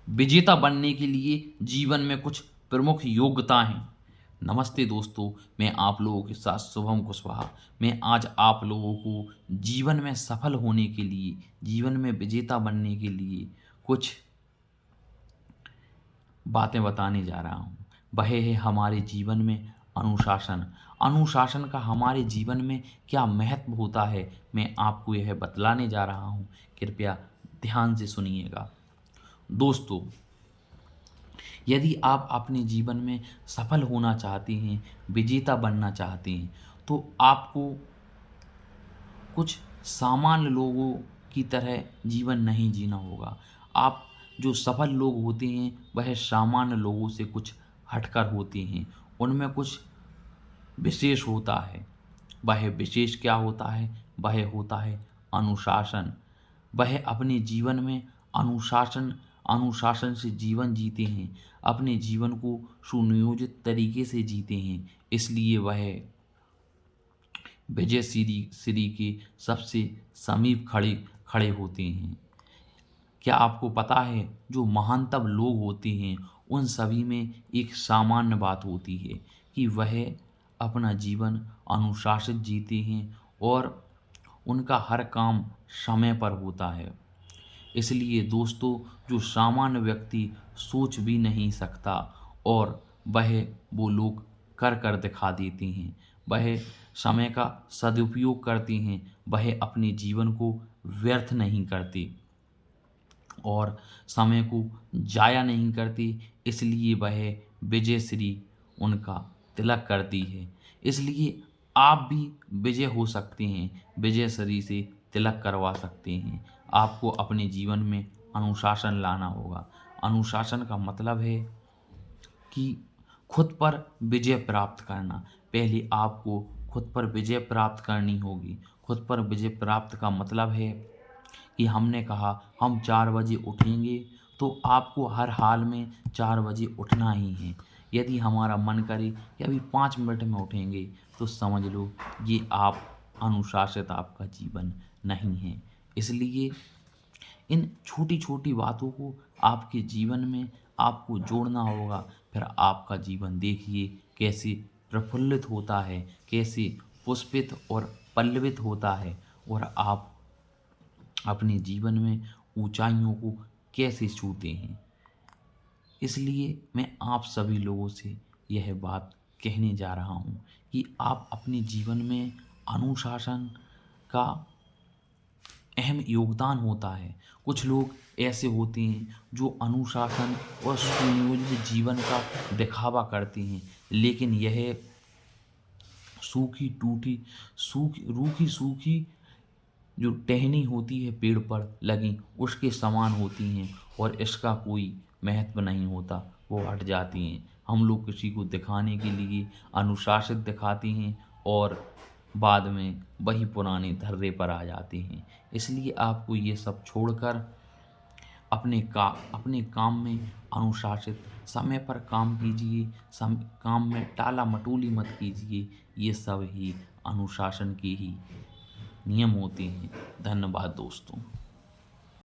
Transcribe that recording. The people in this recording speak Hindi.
विजेता बनने के लिए जीवन में कुछ प्रमुख योग्यताएं। नमस्ते दोस्तों, मैं आप लोगों के साथ शुभम कुशवाहा। मैं आज आप लोगों को जीवन में सफल होने के लिए, जीवन में विजेता बनने के लिए कुछ बातें बताने जा रहा हूँ। वह है हमारे जीवन में अनुशासन। अनुशासन का हमारे जीवन में क्या महत्व होता है, मैं आपको यह बतलाने जा रहा हूँ। कृपया ध्यान से सुनिएगा। दोस्तों, यदि आप अपने जीवन में सफल होना चाहते हैं, विजेता बनना चाहते हैं, तो आपको कुछ सामान्य लोगों की तरह जीवन नहीं जीना होगा। आप जो सफल लोग होते हैं वह सामान्य लोगों से कुछ हटकर होते हैं। उनमें कुछ विशेष होता है। वह विशेष क्या होता है? वह होता है अनुशासन। वह अपने जीवन में अनुशासन अनुशासन से जीवन जीते हैं, अपने जीवन को सुनियोजित तरीके से जीते हैं। इसलिए वह विजय श्री के सबसे समीप खड़े खड़े होते हैं। क्या आपको पता है, जो महानतम लोग होते हैं उन सभी में एक सामान्य बात होती है कि वह अपना जीवन अनुशासित जीते हैं और उनका हर काम समय पर होता है। इसलिए दोस्तों, जो सामान्य व्यक्ति सोच भी नहीं सकता और वह वो लोग कर कर दिखा देते हैं। वह समय का सदुपयोग करते हैं, वह अपने जीवन को व्यर्थ नहीं करते और समय को जाया नहीं करती। इसलिए वह विजय श्री उनका तिलक करती है। इसलिए आप भी विजय हो सकते हैं, विजय श्री से तिलक करवा सकते हैं। आपको अपने जीवन में अनुशासन लाना होगा। अनुशासन का मतलब है कि खुद पर विजय प्राप्त करना। पहले आपको खुद पर विजय प्राप्त करनी होगी। खुद पर विजय प्राप्त का मतलब है कि हमने कहा हम 4 बजे उठेंगे, तो आपको हर हाल में 4 बजे उठना ही है। यदि हमारा मन करे कि अभी 5 मिनट में उठेंगे, तो समझ लो ये आप अनुशासित आपका जीवन नहीं है। इसलिए इन छोटी छोटी बातों को आपके जीवन में आपको जोड़ना होगा। फिर आपका जीवन देखिए कैसे प्रफुल्लित होता है, कैसे पुष्पित और पल्लवित होता है, और आप अपने जीवन में ऊंचाइयों को कैसे छूते हैं। इसलिए मैं आप सभी लोगों से यह बात कहने जा रहा हूँ कि आप अपने जीवन में अनुशासन का अहम योगदान होता है। कुछ लोग ऐसे होते हैं जो अनुशासन और सुनियोजित जीवन का दिखावा करते हैं, लेकिन यह सूखी टूटी सूखी रूखी सूखी जो टहनी होती है पेड़ पर लगी उसके समान होती हैं और इसका कोई महत्व नहीं होता, वो हट जाती हैं। हम लोग किसी को दिखाने के लिए अनुशासित दिखाते हैं और बाद में वही पुराने धर्रे पर आ जाते हैं। इसलिए आपको ये सब छोड़कर अपने काम में अनुशासित समय पर काम कीजिए। काम में टाला मटोली मत कीजिए। ये सब ही अनुशासन के ही नियम होते हैं। धन्यवाद दोस्तों।